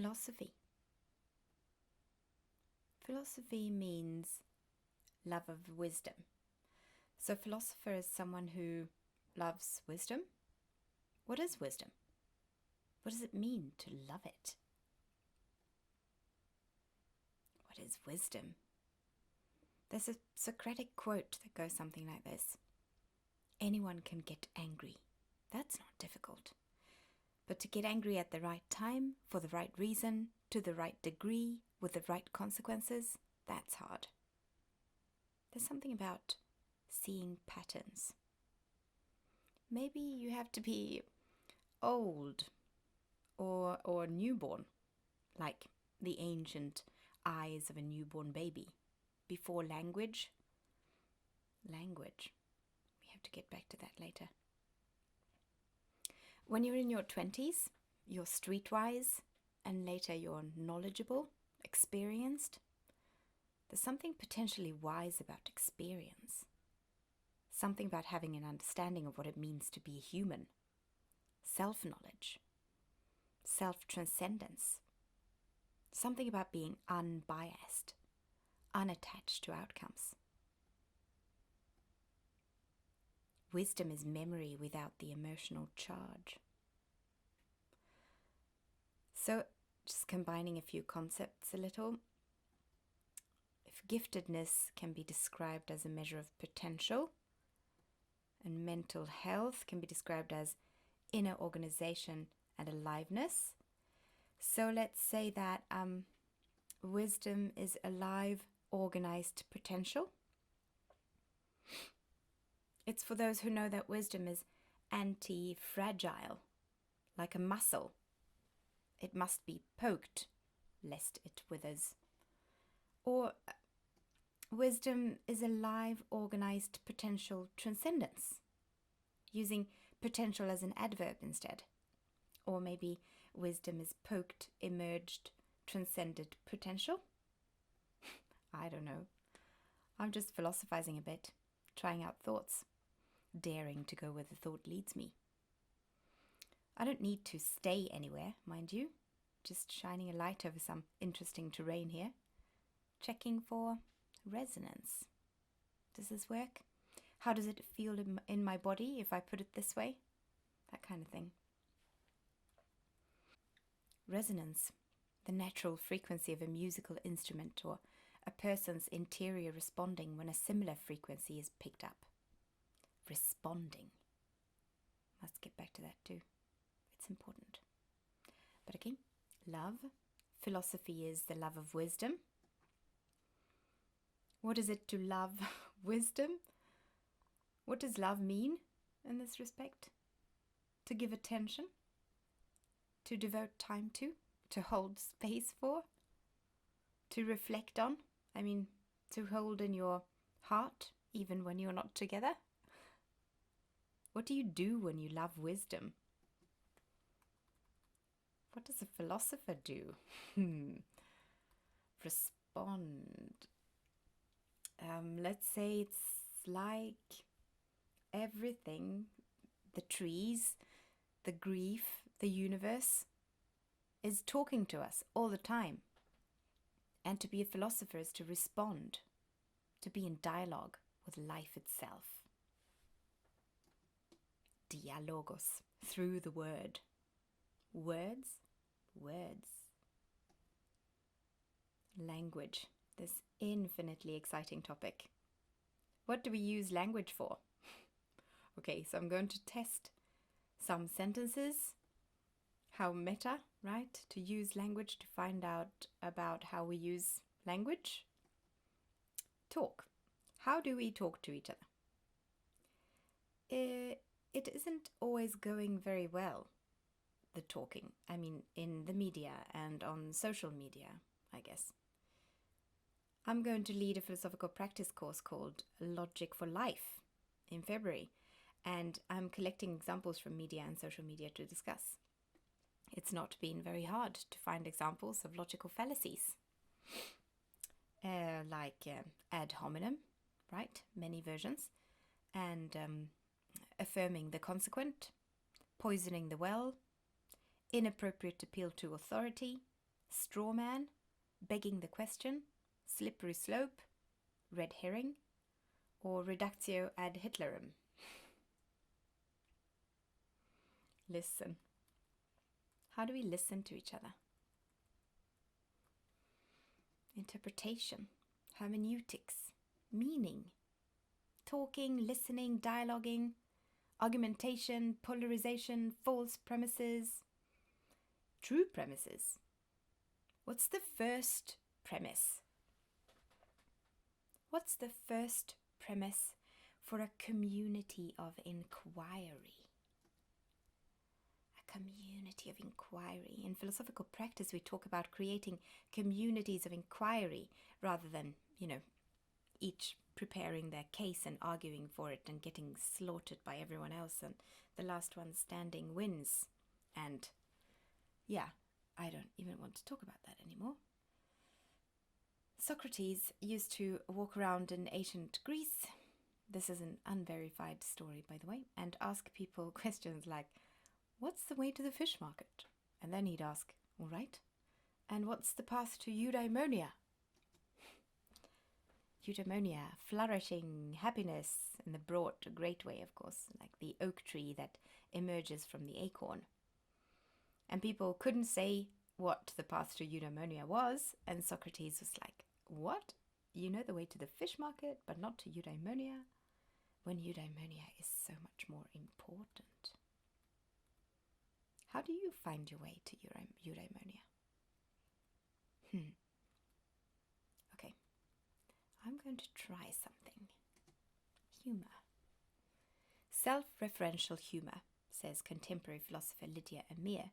philosophy? Philosophy means love of wisdom. So philosopher is someone who loves wisdom. What is wisdom? What does it mean to love it? What is wisdom? There's a Socratic quote that goes something like this. Anyone can get angry. That's not difficult. But to get angry at the right time, for the right reason, to the right degree, with the right consequences, that's hard. There's something about seeing patterns. Maybe you have to be old or newborn, like the ancient eyes of a newborn baby. Before language. We have to get back to that later. When you're in your 20s, you're streetwise, and later you're knowledgeable, experienced. There's something potentially wise about experience. Something about having an understanding of what it means to be a human. Self-knowledge. Self-transcendence. Something about being unbiased, unattached to outcomes. Wisdom is memory without the emotional charge. So, just combining a few concepts a little. If giftedness can be described as a measure of potential, and mental health can be described as inner organization and aliveness. So let's say that wisdom is alive, organized potential. It's for those who know that wisdom is anti-fragile, like a muscle. It must be poked, lest it withers. Or wisdom is alive, organized potential transcendence, using potential as an adverb instead. Or maybe wisdom is poked, emerged, transcended potential. I don't know. I'm just philosophizing a bit, trying out thoughts, daring to go where the thought leads me. I don't need to stay anywhere, mind you, just shining a light over some interesting terrain here, checking for resonance. Does this work? How does it feel in my body if I put it this way? That kind of thing. Resonance, the natural frequency of a musical instrument or a person's interior responding when a similar frequency is picked up. Responding. Must get back to that too. It's important. But okay, love. Philosophy is the love of wisdom. What is it to love wisdom? What does love mean in this respect? To give attention? To devote time to hold space for? To reflect on? I mean, to hold in your heart even when you're not together? What do you do when you love wisdom? What does a philosopher do? Respond. Let's say it's like everything, the trees, the grief, the universe is talking to us all the time. And to be a philosopher is to respond, to be in dialogue with life itself. Dialogos, through the word. Words. Language, this infinitely exciting topic. What do we use language for? Okay, so I'm going to test some sentences. How meta, right? To use language to find out about how we use language. Talk. How do we talk to each other? It isn't always going very well, the talking. I mean, in the media and on social media, I guess. I'm going to lead a philosophical practice course called Logic for Life in February, and I'm collecting examples from media and social media to discuss. It's not been very hard to find examples of logical fallacies, like ad hominem, right? Many versions, and affirming the consequent, poisoning the well, inappropriate appeal to authority, straw man, begging the question, slippery slope, red herring, or reductio ad Hitlerum? Listen. How do we listen to each other? Interpretation, hermeneutics, meaning, talking, listening, dialoguing, argumentation, polarization, false premises, true premises. What's the first premise? What's the first premise for a community of inquiry? A community of inquiry. In philosophical practice, we talk about creating communities of inquiry rather than, each preparing their case and arguing for it and getting slaughtered by everyone else, and the last one standing wins. And I don't even want to talk about that anymore. Socrates used to walk around in ancient Greece, this is an unverified story by the way, and ask people questions like, what's the way to the fish market? And then he'd ask, all right, and what's the path to eudaimonia? Eudaimonia, flourishing, happiness in the broad, great way, of course, like the oak tree that emerges from the acorn. And people couldn't say what the path to eudaimonia was, and Socrates was like, what? You know the way to the fish market, but not to eudaimonia? When eudaimonia is so much more important. How do you find your way to eudaimonia? Okay, I'm going to try something. Humor. Self-referential humor, says contemporary philosopher Lydia Amir,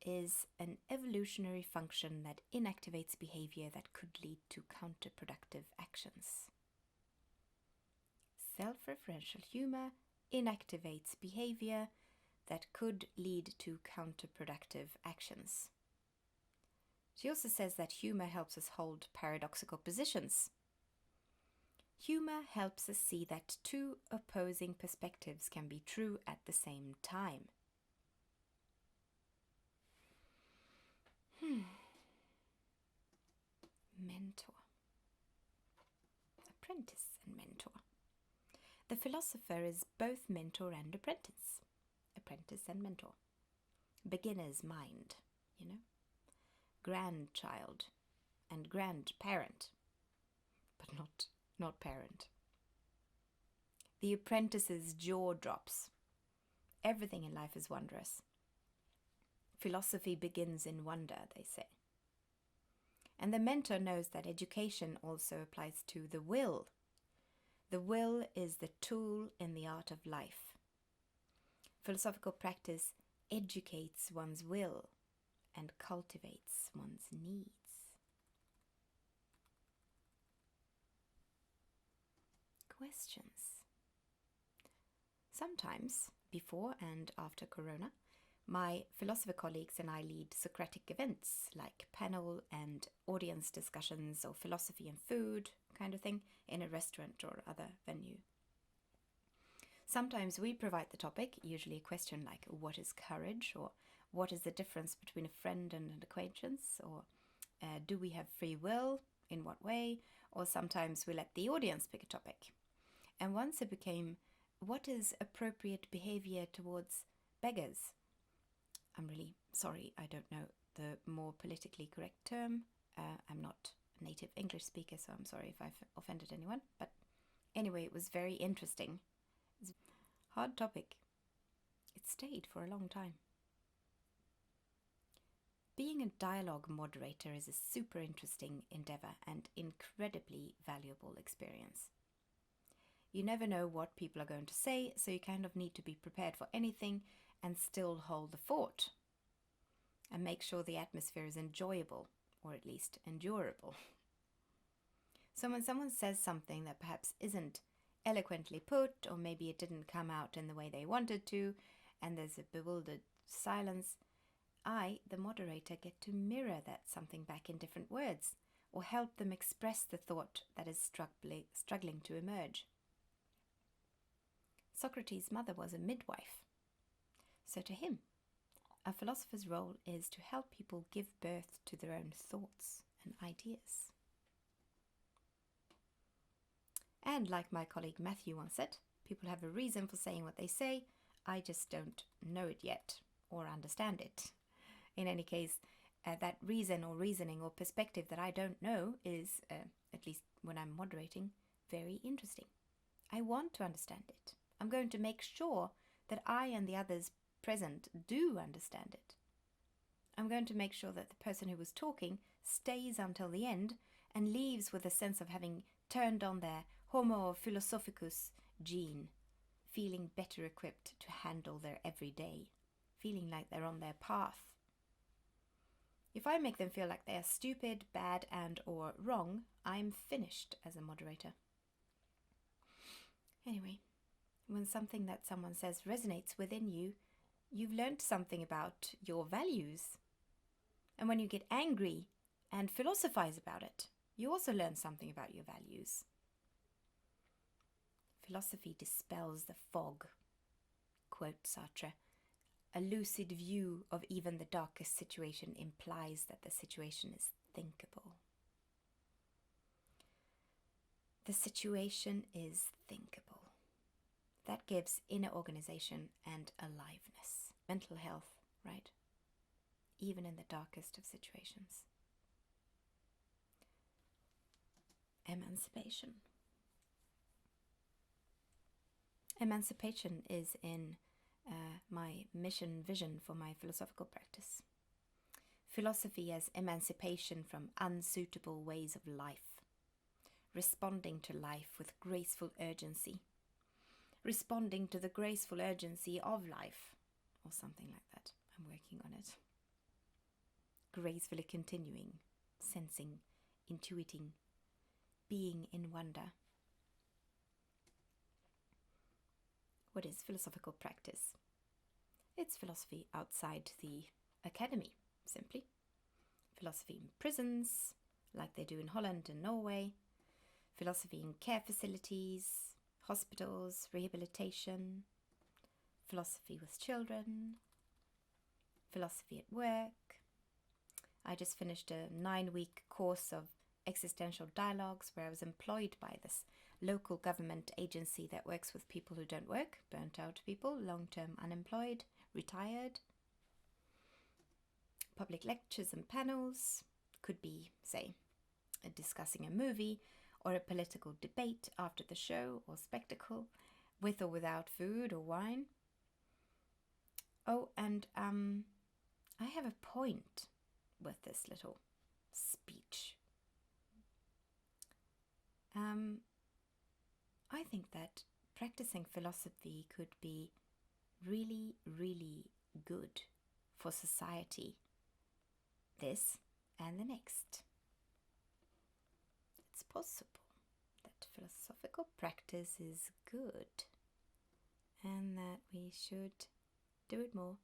is an evolutionary function that inactivates behavior that could lead to counterproductive actions. Self-referential humor inactivates behavior that could lead to counterproductive actions. She also says that humor helps us hold paradoxical positions. Humor helps us see that two opposing perspectives can be true at the same time. Mentor. Apprentice and mentor. The philosopher is both mentor and apprentice. Apprentice and mentor. Beginner's mind, Grandchild and grandparent, but not parent. The apprentice's jaw drops. Everything in life is wondrous. Philosophy begins in wonder, they say. And the mentor knows that education also applies to the will. The will is the tool in the art of life. Philosophical practice educates one's will and cultivates one's needs. Questions. Sometimes, before and after Corona, my philosopher colleagues and I lead Socratic events like panel and audience discussions or philosophy and food kind of thing in a restaurant or other venue. Sometimes we provide the topic, usually a question like, what is courage? Or what is the difference between a friend and an acquaintance? Or do we have free will? In what way? Or sometimes we let the audience pick a topic. And once it became, what is appropriate behavior towards beggars? I'm really sorry, I don't know the more politically correct term. I'm not a native English speaker, so I'm sorry if I've offended anyone. But anyway, it was very interesting. It's a hard topic. It stayed for a long time. Being a dialogue moderator is a super interesting endeavor and incredibly valuable experience. You never know what people are going to say, so you kind of need to be prepared for anything and still hold the fort and make sure the atmosphere is enjoyable, or at least endurable. So when someone says something that perhaps isn't eloquently put, or maybe it didn't come out in the way they wanted to, and there's a bewildered silence, I, the moderator, get to mirror that something back in different words, or help them express the thought that is struggling to emerge. Socrates' mother was a midwife. So to him, A philosopher's role is to help people give birth to their own thoughts and ideas. And like my colleague Matthew once said, people have a reason for saying what they say, I just don't know it yet or understand it. In any case, that reason or reasoning or perspective that I don't know is, at least when I'm moderating, very interesting. I want to understand it. I'm going to make sure that I and the others present do understand it. I'm going to make sure that the person who was talking stays until the end and leaves with a sense of having turned on their Homo philosophicus gene, feeling better equipped to handle their everyday, feeling like they're on their path. If I make them feel like they are stupid, bad, and or wrong, I'm finished as a moderator. Anyway, when something that someone says resonates within you, you've learned something about your values. And when you get angry and philosophize about it, you also learn something about your values. Philosophy dispels the fog. Quote Sartre, a lucid view of even the darkest situation implies that the situation is thinkable. The situation is thinkable. That gives inner organization and aliveness. Mental health, right? Even in the darkest of situations. Emancipation. Emancipation is in my mission vision for my philosophical practice. Philosophy as emancipation from unsuitable ways of life. Responding to life with graceful urgency. Responding to the graceful urgency of life, or something like that. I'm working on it. Gracefully continuing, sensing, intuiting, being in wonder. What is philosophical practice? It's philosophy outside the academy, simply. Philosophy in prisons, like they do in Holland and Norway. Philosophy in care facilities, hospitals, rehabilitation. Philosophy with children. Philosophy at work. I just finished a 9-week course of existential dialogues where I was employed by this local government agency that works with people who don't work, burnt out people, long-term unemployed, retired. Public lectures and panels could be, say, discussing a movie or a political debate after the show or spectacle, with or without food or wine. Oh, and I have a point with this little speech. I think that practicing philosophy could be really, really good for society this and the next. It's possible that philosophical practice is good and that we should do it more.